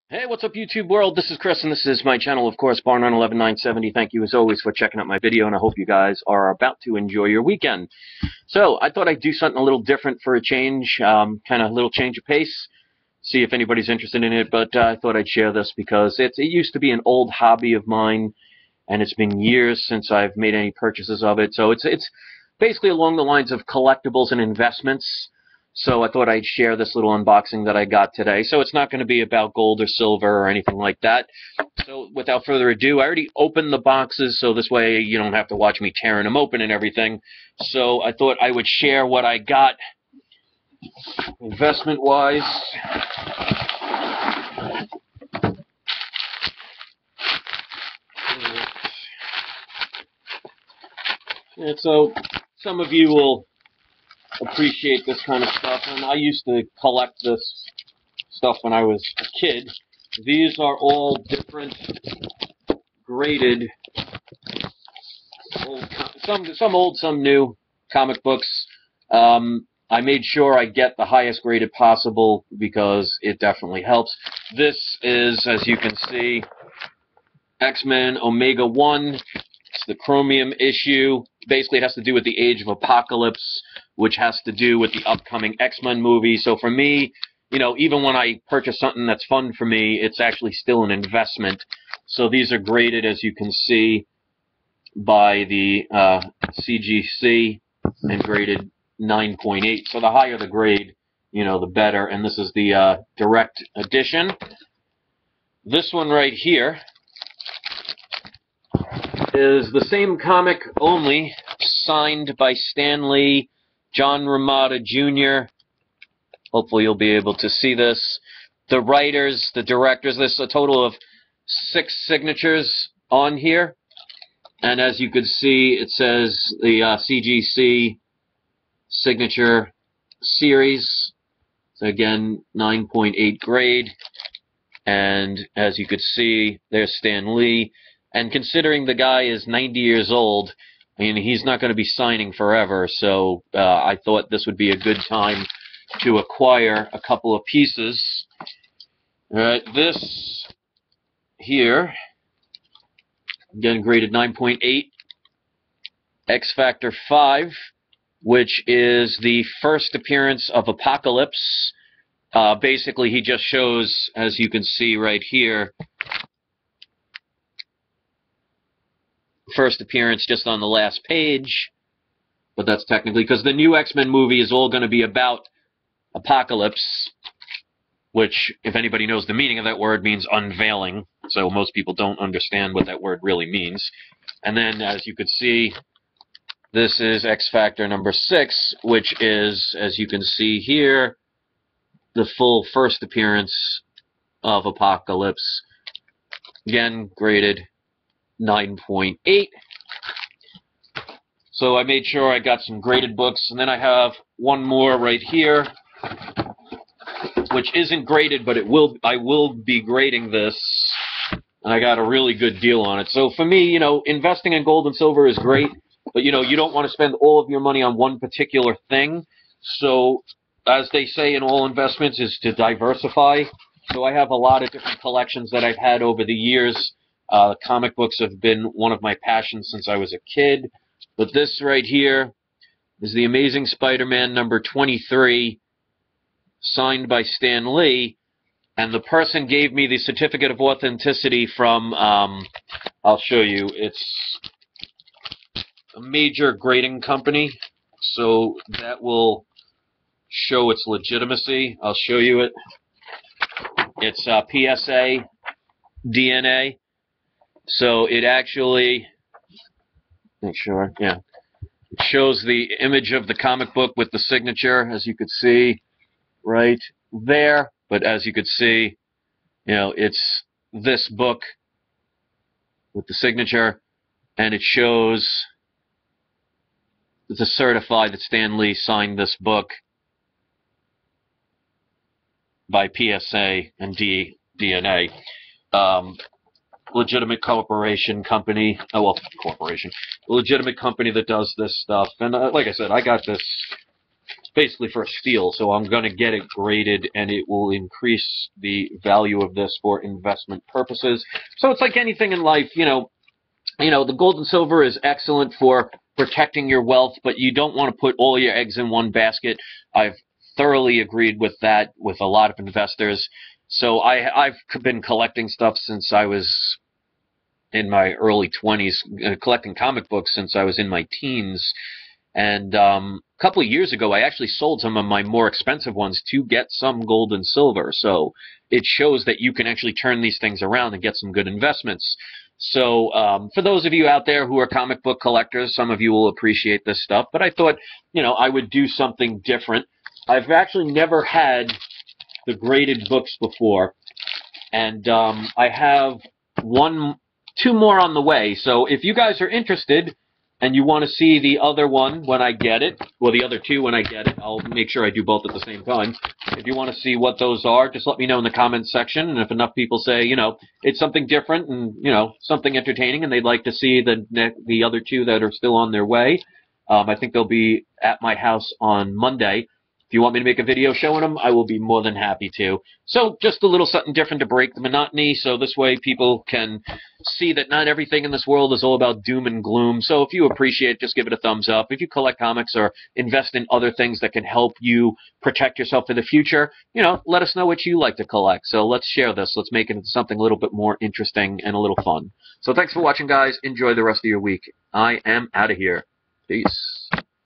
Hey, what's up, YouTube world? This is Chris, and this is my channel, of course, Bar911970. Thank you, as always, for checking out my video, and I hope you guys are about to enjoy your weekend. So, I thought I'd do something a little different for a change, kind of a little change of pace, see if anybody's interested in it, but I thought I'd share this because it used to be an old hobby of mine, and it's been years since I've made any purchases of it, so it's basically along the lines of collectibles and investments. So I thought I'd share this little unboxing that I got today. So it's not going to be about gold or silver or anything like that. So without further ado, I already opened the boxes, so this way you don't have to watch me tearing them open and everything. So I thought I would share what I got investment-wise. And so some of you will appreciate this kind of stuff, and I used to collect this stuff when I was a kid. These are all different graded, some old, some new comic books. I made sure I get the highest graded possible because it definitely helps. This is, as you can see, X-Men Omega 1. It's the Chromium issue. Basically, it has to do with the Age of Apocalypse, which has to do with the upcoming X-Men movie. So for me, you know, even when I purchase something that's fun for me, it's actually still an investment. So these are graded, as you can see, by the CGC and graded 9.8. So the higher the grade, you know, the better. And this is the direct edition. This one right here is the same comic, only signed by Stan Lee, John Romita Jr. Hopefully you'll be able to see this. The writers, the directors, there's a total of 6 signatures on here. And as you can see, it says the CGC signature series. So again, 9.8 grade. And as you could see, there's Stan Lee. And considering the guy is 90 years old, I mean, he's not going to be signing forever, so I thought this would be a good time to acquire a couple of pieces. All right, this here, again graded 9.8, X Factor 5, which is the first appearance of Apocalypse. Basically, he just shows, as you can see right here, first appearance just on the last page, but that's technically because the new X-Men movie is all going to be about Apocalypse, which, if anybody knows the meaning of that word, means unveiling, so most people don't understand what that word really means. And then, as you could see, this is X Factor number 6, which is, as you can see here, the full first appearance of Apocalypse, again graded 9.8. So I made sure I got some graded books, and then I have one more right here, which isn't graded, but I will be grading this, and I got a really good deal on it. So for me, you know, investing in gold and silver is great, but you know, you don't want to spend all of your money on one particular thing. So as they say in all investments, is to diversify. So I have a lot of different collections that I've had over the years. Comic books have been one of my passions since I was a kid. But this right here is the Amazing Spider-Man number 23, signed by Stan Lee. And the person gave me the certificate of authenticity from, I'll show you, it's a major grading company. So that will show its legitimacy. I'll show you it. It's PSA DNA. So it actually, make sure, yeah, it shows the image of the comic book with the signature, as you could see right there. But as you could see, you know, it's this book with the signature, and it shows to certify that Stan Lee signed this book by PSA and DNA. Legitimate corporation company, oh well, corporation, legitimate company that does this stuff. And like I said, I got this basically for a steal. So I'm going to get it graded, and it will increase the value of this for investment purposes. So it's like anything in life, the gold and silver is excellent for protecting your wealth, but you don't want to put all your eggs in one basket. I've thoroughly agreed with that with a lot of investors. So I've been collecting stuff since I was in my early 20s, collecting comic books since I was in my teens. And a couple of years ago, I actually sold some of my more expensive ones to get some gold and silver. So it shows that you can actually turn these things around and get some good investments. So for those of you out there who are comic book collectors, some of you will appreciate this stuff. But I thought, I would do something different. I've actually never had the graded books before. And I have two more on the way. So if you guys are interested and you want to see the other one when I get it, well, the other two when I get it, I'll make sure I do both at the same time. If you want to see what those are, just let me know in the comments section. And if enough people say, it's something different and, something entertaining, and they'd like to see the other two that are still on their way, I think they'll be at my house on Monday. If you want me to make a video showing them, I will be more than happy to. So just a little something different to break the monotony, so this way people can see that not everything in this world is all about doom and gloom. So if you appreciate it, just give it a thumbs up. If you collect comics or invest in other things that can help you protect yourself for the future, let us know what you like to collect. So let's share this. Let's make it into something a little bit more interesting and a little fun. So thanks for watching, guys. Enjoy the rest of your week. I am out of here. Peace.